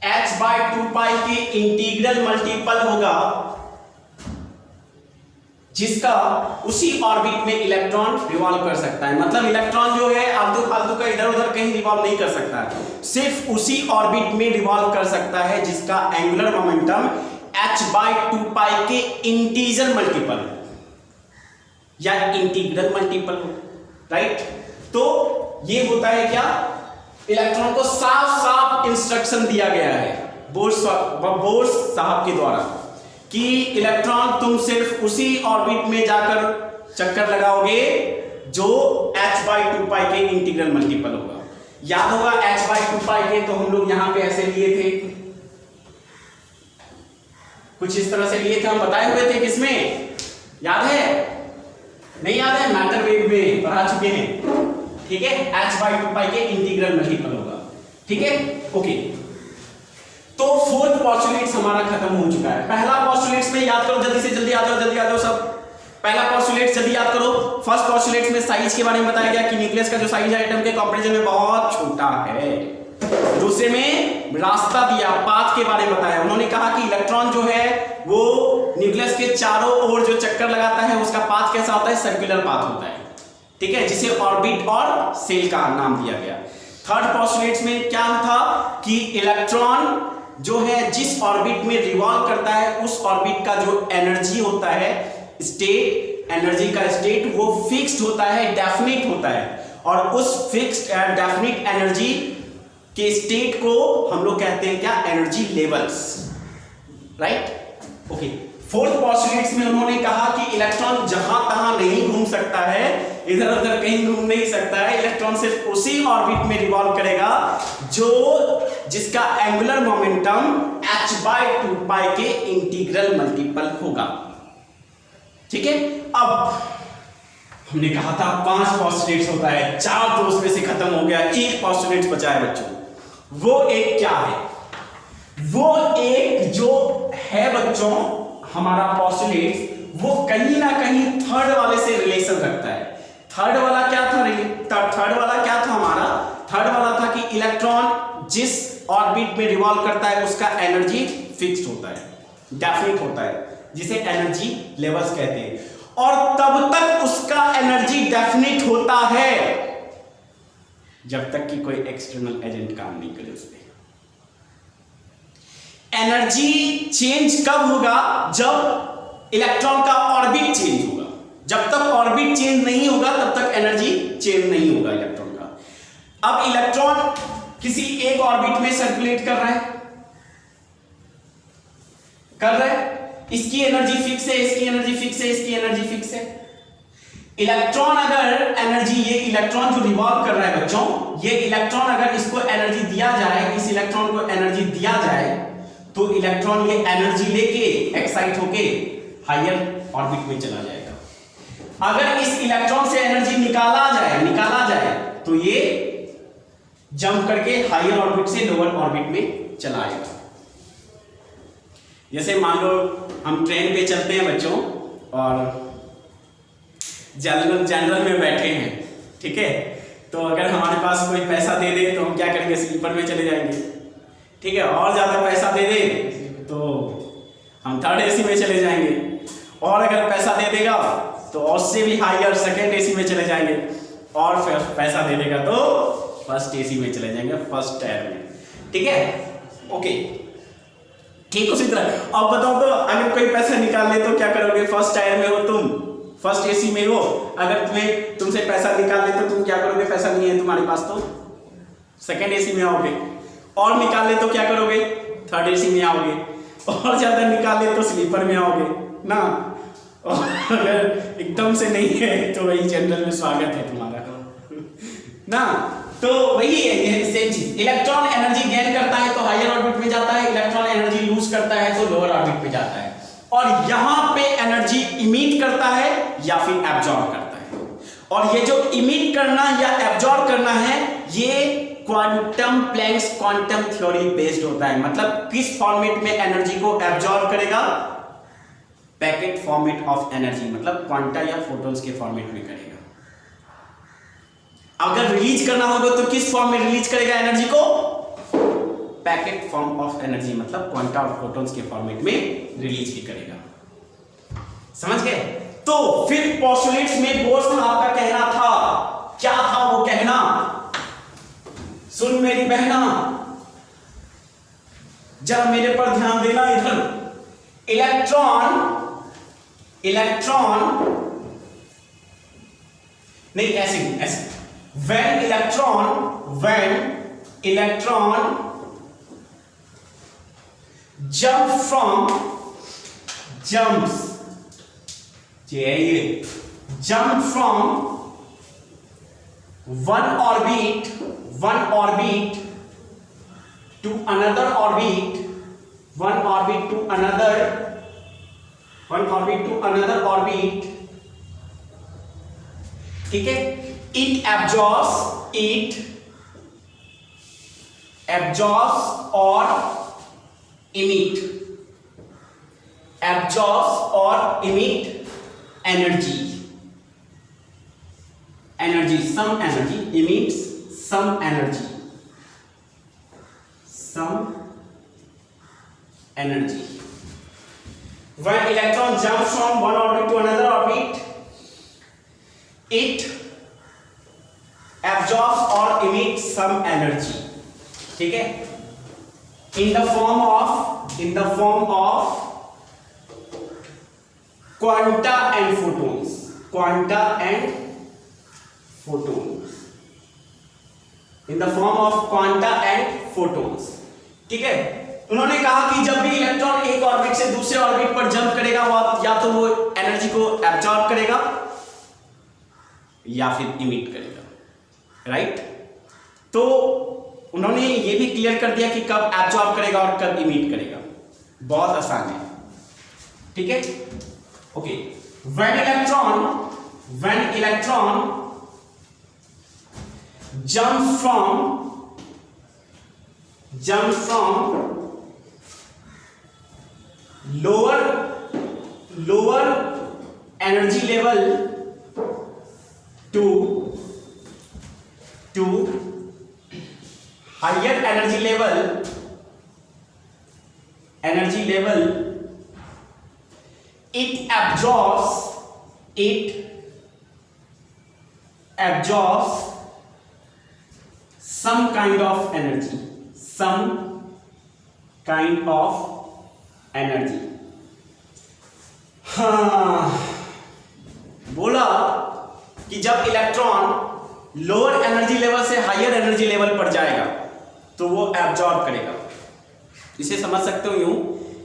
h by 2 pi के integral multiple होगा जिसका उसी orbit में इलेक्ट्रॉन रिवॉल्व कर सकता है। मतलब इलेक्ट्रॉन जो है आलतू फालतू का इधर उधर कहीं रिवॉल्व नहीं कर सकता है, सिर्फ उसी ऑर्बिट में रिवॉल्व कर सकता है जिसका angular momentum h by 2 pi के इंटीजर मल्टीपल या इंटीग्रल मल्टीपल, राइट। तो ये होता है क्या, इलेक्ट्रॉन को साफ साफ इंस्ट्रक्शन दिया गया है बोर साहब के द्वारा कि इलेक्ट्रॉन तुम सिर्फ उसी ऑर्बिट में जाकर चक्कर लगाओगे जो h by 2 pi के इंटीग्रल मल्टीपल होगा। याद होगा h by 2 pi के, तो हम लोग यहां पे ऐसे लिए थे, कुछ इस तरह से लिए थे, हम बताए हुए थे किसमें, याद है? नहीं याद है? मैटर वेव में पढ़ा चुके हैं। ठीक है, h by 2 pi के इंटीग्रल मल्टीपल होगा। ठीक है, ओके। तो फोर्थ पोस्टुलेट्स हमारा खत्म हो चुका है। पहला पोस्टुलेट्स में याद करो, जल्दी से जल्दी आ जाओ सब। पहला पोस्टुलेट्स जल्दी याद करो। फर्स्ट पोस्टुलेट्स में साइज के बारे में बताया गया कि न्यूक्लियस का जो साइज है एटम के कंपैरिजन में बहुत छोटा है। दूसरे में रास्ता दिया, पाथ के बारे में बताया। उन्होंने कहा कि इलेक्ट्रॉन जो है वो न्यूक्लियस के चारों ओर जो चक्कर लगाता है उसका पाथ कैसा होता है, सर्कुलर पाथ होता है। ठीक है, जिसे ऑर्बिट और सेल का नाम दिया गया। थर्ड पोस्टुलेट्स में क्या था कि इलेक्ट्रॉन जो है जिस ऑर्बिट में रिवॉल्व करता है उस ऑर्बिट का जो एनर्जी होता है, स्टेट, एनर्जी का स्टेट वो फिक्स्ड होता है, डेफिनिट होता है। और उस फिक्स्ड डेफिनिट एनर्जी के स्टेट को हम लोग कहते हैं क्या, energy levels, right. Okay, fourth postulates में उन्होंने कहा कि इलेक्ट्रॉन जहां तहां नहीं घूम सकता है, इधर उधर कहीं घूम नहीं सकता है, इलेक्ट्रॉन सिर्फ उसी ऑर्बिट में रिवॉल्व करेगा जिसका एंगुलर मोमेंटम h/2π के इंटीग्रल मल्टीपल होगा। ठीक है, अब हमने कहा था 5 पोस्टुलेट्स होता है, 4 तो उसमें से खत्म हो गया, एक पोस्टुलेट बचा है बच्चों। वो एक क्या है, वो एक जो है बच्चों हमारा पोस्टुलेट, वो कहीं ना कहीं थर्ड वाले से रिलेशन रखता है। थर्ड वाला क्या था, हमारा थर्ड वाला था कि इलेक्ट्रॉन जिस ऑर्बिट में रिवॉल्व करता है उसका एनर्जी फिक्स्ड होता है, डेफिनिट होता है, जिसे एनर्जी लेवल्स कहते हैं। और तब तक उसका एनर्जी डेफिनिट होता है जब तक कि कोई एक्सटर्नल एजेंट काम नहीं करे उस पर। एनर्जी चेंज कब होगा, जब इलेक्ट्रॉन का ऑर्बिट चेंज होगा। जब तक ऑर्बिट चेंज नहीं होगा तब तक एनर्जी चेंज नहीं होगा इलेक्ट्रॉन का। अब इलेक्ट्रॉन किसी एक ऑर्बिट में सर्कुलेट कर रहा है, इसकी एनर्जी फिक्स है, इसकी एनर्जी फिक्स है, इसकी एनर्जी फिक्स है। इलेक्ट्रॉन अगर एनर्जी, ये इलेक्ट्रॉन जो रिवॉल्व कर रहा है बच्चों, ये इलेक्ट्रॉन अगर इसको एनर्जी दिया जाए, इस इलेक्ट्रॉन को एनर्जी दिया जाए, तो इलेक्ट्रॉन ये एनर्जी लेके एक्साइट होके हायर ऑर्बिट में चला जाएगा। अगर इस इलेक्ट्रॉन से एनर्जी निकाला जाए तो ये जंप करके हायर ऑर्बिट से लोअर ऑर्बिट में चला आएगा। जैसे मान लो हम ट्रेन पे चलते हैं बच्चों और जनरल में बैठे हैं, ठीक है, तो अगर हमारे पास कोई पैसा दे दे तो हम क्या करेंगे, स्लीपर में चले जाएंगे, ठीक है। और ज्यादा पैसा दे दे तो हम थर्ड एसी में चले जाएंगे, और अगर पैसा दे देगा तो उससे भी हायर सेकंड एसी में चले जाएंगे, और फिर पैसा दे देगा तो फर्स्ट एसी में चले जाएंगे, फर्स्ट टायर में, ठीक है। ओके, ठीक उसी तरह अब बताओ तो अगर कोई पैसा निकाल ले तो क्या करोगे, फर्स्ट टायर में हो तुम, फर्स्ट एसी में हो, अगर तुमसे पैसा निकाल ले तो तुम क्या करोगे, पैसा नहीं है तुम्हारे पास तो सेकंड एसी में आओगे, और निकाल ले तो क्या करोगे, थर्ड एसी में आओगे, और ज्यादा निकाल ले तो स्लीपर में आओगे ना, और अगर एकदम से नहीं है तो वही जनरल में स्वागत है तुम्हारा ना। तो वही है, ये सेम चीज, इलेक्ट्रॉन एनर्जी गेन करता है तो हायर ऑर्बिट में जाता है, इलेक्ट्रॉन एनर्जी लूज करता है तो लोअर ऑर्बिट में जाता है, और यहां पे एनर्जी इमिट करता है या फिर एब्जॉर्ब करता है। और ये जो इमिट करना या एब्जॉर्ब करना है, ये quantum Planck's quantum theory based होता है। मतलब किस फॉर्मेट में एनर्जी को एब्जॉर्ब करेगा, पैकेट फॉर्मेट ऑफ एनर्जी, मतलब क्वांटा या फोटॉन्स के फॉर्मेट में करेगा। अगर रिलीज करना होगा तो किस फॉर्म में रिलीज करेगा एनर्जी को, पैकेट फॉर्म ऑफ एनर्जी, मतलब क्वांटा और फोटॉन्स के फॉर्मेट में रिलीज भी करेगा। समझ गए? तो फिर पोस्टुलेट्स में बोर्स आपका कहना था, क्या था वो कहना, सुन मेरी बहना, जरा मेरे पर ध्यान देना इधर। इलेक्ट्रॉन नहीं, ऐसे when electron jumps from one orbit to another orbit, ठीक है, it absorbs or emit energy, some energy, emits some energy. When electron jumps from one orbit to another orbit, it absorbs or emits some energy. ठीक है, in the form of quanta and photons, in the form of quanta and photons। ठीक है, उन्होंने कहा कि जब भी electron एक ऑर्बिट से दूसरे ऑर्बिट पर जंप करेगा या तो वो एनर्जी को एब्जॉर्ब करेगा या फिर इमिट करेगा, राइट। तो उन्होंने ये भी क्लियर कर दिया कि कब एब्जॉर्ब करेगा और कब इमिट करेगा, बहुत आसान है। ठीक है, okay. when electron jumps from lower energy level to higher energy level, it absorbs some kind of energy, हाँ, बोला कि जब इलेक्ट्रॉन लोअर एनर्जी लेवल से हायर एनर्जी लेवल पर जाएगा तो वो एब्जॉर्ब करेगा। इसे समझ सकते हो यूं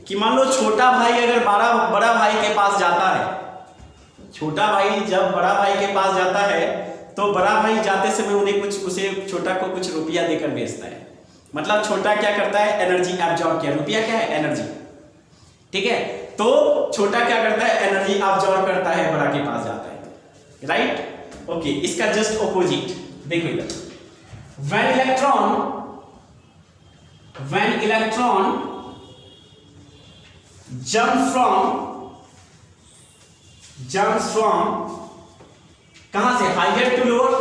कि मान लो छोटा भाई अगर बड़ा भाई के पास जाता है, छोटा भाई जब बड़ा भाई के पास जाता है तो बड़ा भाई जाते समय उन्हें उसे छोटा को कुछ रुपया देकर भेजता है। मतलब छोटा क्या करता है, एनर्जी एब्जॉर्ब किया। रुपया क्या है, एनर्जी। ठीक है, तो छोटा क्या करता है, एनर्जी एब्जॉर्ब करता है, बड़ा के पास जाता है, राइट। ओके, इसका जस्ट ऑपोजिट देखो इधर। when electron jumps from कहां से, higher to lower,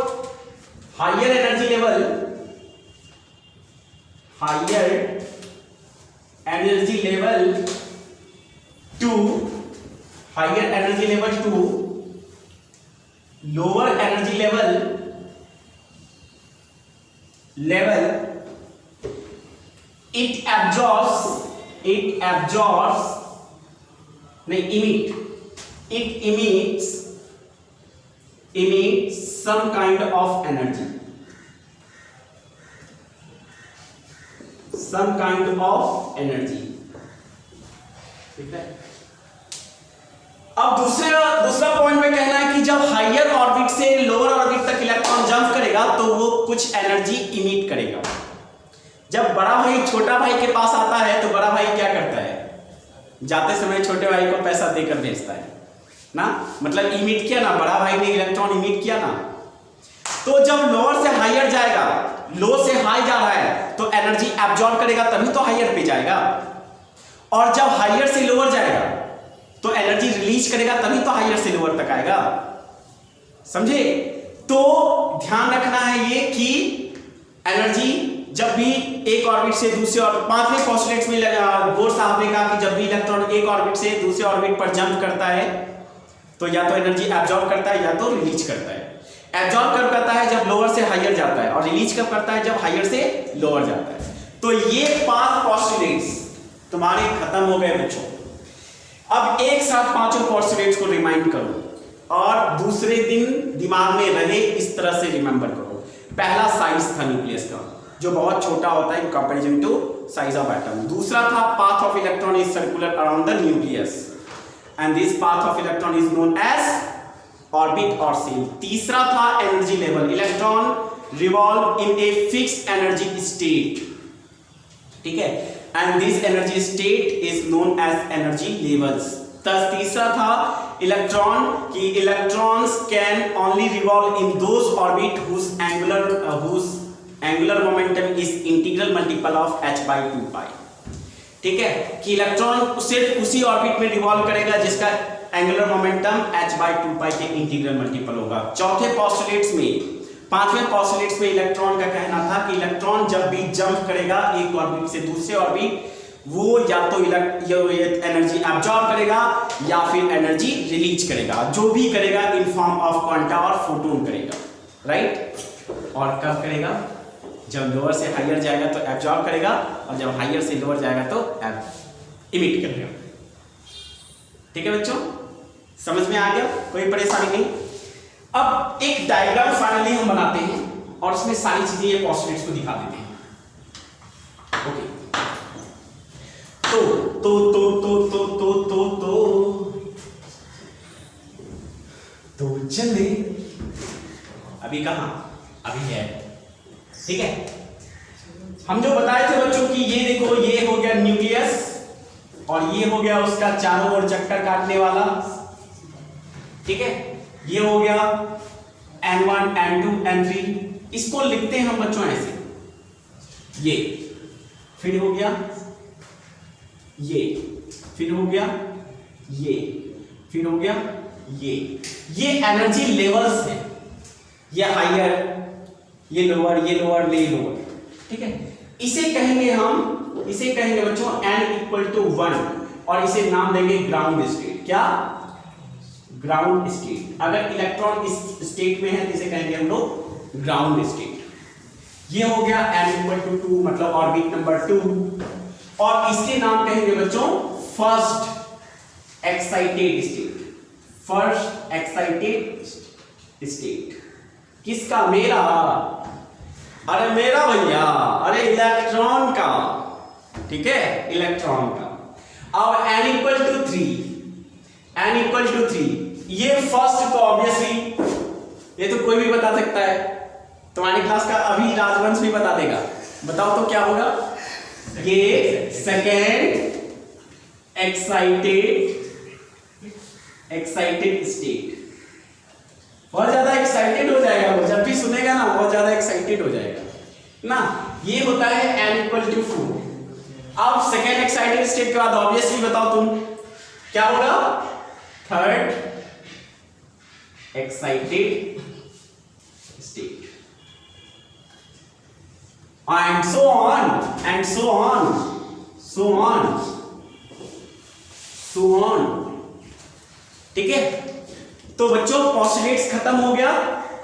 higher energy level to lower energy level it absorbs emits some kind of energy, ठीक है। अब दूसरा पॉइंट में कहना है कि जब हायर ऑर्बिट से लोअर ऑर्बिट तक इलेक्ट्रॉन जंप करेगा तो वो कुछ एनर्जी इमिट करेगा। जब बड़ा भाई छोटा भाई के पास आता है तो बड़ा भाई क्या करता है, जाते समय छोटे भाई को पैसा देकर भेजता है ना, मतलब इमिट किया ना, बड़ा भाई ने इलेक्ट्रॉन इमिट किया ना। तो जब लोअर से हायर जाएगा, लो से हाई जा रहा है तो एनर्जी एब्जॉर्ब करेगा तभी तो हायर पे जाएगा, और जब हायर से लोअर जाएगा तो एनर्जी रिलीज करेगा तभी तो हायर से लोअर तक आएगा, समझे। तो ध्यान रखना है ये कि एनर्जी जब भी एक ऑर्बिट से दूसरे और पांचवें पोस्टुलेट्स में बोर साहब ने कहा कि जब भी इलेक्ट्रॉन एक ऑर्बिट से दूसरे ऑर्बिट पर जंप करता है तो या तो एनर्जी एब्जॉर्ब करता है या तो रिलीज करता है। एब्जॉर्ब कब करता है, जब लोअर से हायर जाता है, और रिलीज कब करता है, जब हायर से लोअर जाता है। तो ये 5 पोस्टुलेट्स तुम्हारे खत्म हो गए बच्चों। अब एक साथ पांचों पोस्टुलेट्स को रिमाइंड करो और दूसरे दिन दिमाग में रहे इस तरह से रिमेंबर करो। पहला साइज था न्यूक्लियस का, जो बहुत छोटा होता है in comparison to size of atom. दूसरा था path of electron is circular around the nucleus and this path of electron is known as orbit और शेल। तीसरा था energy level, electron revolve in a fixed energy state, ठीक है, and this energy state is known as energy levels. तीसरा था electron की electrons can only revolve in those orbit whose angular momentum is integral multiple of h/2 पाई, ठीक है, कि electron सिर्फ उसी ऑर्बिट में रिवॉल्व करेगा जिसका एंगुलर मोमेंटम h/2 पाई के इंटीग्रल मल्टीपल होगा। चौथे पोस्टुलेट्स में, पांचवें पोस्टुलेट्स में इलेक्ट्रॉन का कहना था कि इलेक्ट्रॉन जब भी जंप करेगा एक ऑर्बिट से दूसरे ऑर्बिट, वो या तो एनर्जी एब्जॉर्ब करेगा या फिर एनर्जी रिलीज करेगा, जो भी करेगा इन फॉर्म ऑफ क्वांटा और फोटोन करेगा, राइट। और कब करेगा, जब लोअर से हायर जाएगा तो एब्जॉर्ब करेगा और जब हायर से लोअर जाएगा तो इमिट करेगा। ठीक है बच्चों, समझ में आ गया, कोई परेशानी नहीं। अब एक डायग्राम फाइनली हम बनाते हैं और उसमें सारी चीजें ये पोस्टुलेट्स को दिखा देते हैं। ओके, तो चले अभी कहां, अभी है। ठीक है, हम जो बताए थे बच्चों की, ये देखो ये हो गया न्यूक्लियस और ये हो गया उसका चारों ओर चक्कर काटने वाला। ठीक है, ये हो गया N1 N2 N3। इसको लिखते हैं हम बच्चों ऐसे, ये फिर हो गया, ये फिर हो गया, ये फिर हो गया, ये एनर्जी लेवल्स है, ये हायर, ये लोअर, ये लोअर, ये लोअर। ठीक है, इसे कहेंगे हम, इसे कहेंगे बच्चों n=1 और इसे नाम देंगे ग्राउंड स्टेट। क्या? Ground state. अगर इलेक्ट्रॉन इस स्टेट में है तो इसे कहेंगे हम लोग ग्राउंड स्टेट। ये हो गया n=2 मतलब ऑर्बिट नंबर 2 और इसके नाम कहेंगे बच्चों first excited state. First excited state किसका? मेरा। अरे मेरा भैया, अरे इलेक्ट्रॉन का। ठीक है, इलेक्ट्रॉन का। अब n=3, n=3, ये फर्स्ट तो ऑब्वियसली ये तो कोई भी बता सकता है, तुम्हारी क्लास का अभी राजवंश भी बता देगा। बताओ तो क्या होगा? ये सेकेंड एक्साइटेड स्टेट। बहुत ज्यादा एक्साइटेड हो जाएगा वो, जब भी सुनेगा ना बहुत ज्यादा एक्साइटेड हो जाएगा ना। ये होता है n=4। अब सेकेंड एक्साइटेड स्टेट के बाद ऑब्वियसली बताओ तुम क्या होगा? Third excited state and so on and so on so on so on। ठीक है, तो बच्चों पोस्टुलेट्स खत्म हो गया।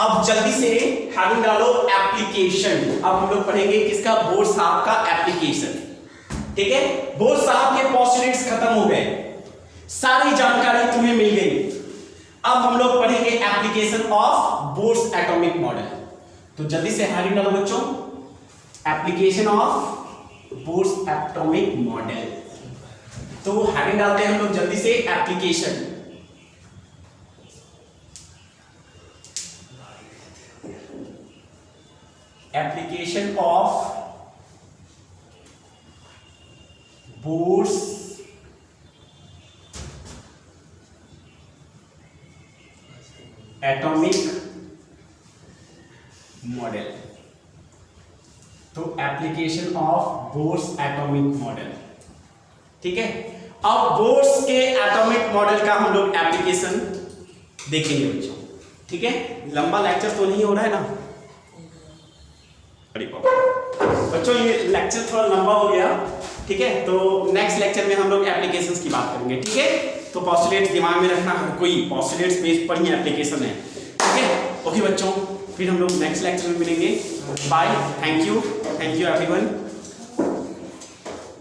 अब जल्दी से हेडिंग डालो एप्लीकेशन। अब हम लोग पढ़ेंगे किसका? बोर साहब का एप्लीकेशन। ठीक है, बोर साहब के पोस्टुलेट्स खत्म हो गए, सारी जानकारी तुम्हें मिल गई। अब हम लोग पढ़ेंगे application of Bohr's atomic model. तो जल्दी से हेडिंग डालो बच्चों, application of Bohr's atomic model. तो हेडिंग डालते हैं हम लोग जल्दी से, application. Application of Bohr's atomic model. तो application of Bohr's atomic model. ठीक है, अब बोर्स के एटॉमिक मॉडल का हम लोग एप्लीकेशन देखेंगे बच्चों। ठीक है, लंबा लेक्चर तो नहीं हो रहा है ना? अरे बच्चों ये लेक्चर थोड़ा लंबा हो गया। ठीक है, तो नेक्स्ट लेक्चर में हम लोग एप्लीकेशंस की बात करेंगे। ठीक है, तो पोस्टुलेट्स दिमाग में रखना, हर कोई पोस्टुलेट्स बेस पर ही एप्लीकेशन है। ठीक है, ओके बच्चों, फिर हम लोग नेक्स्ट लेक्चर में मिलेंगे। Bye, thank you everyone.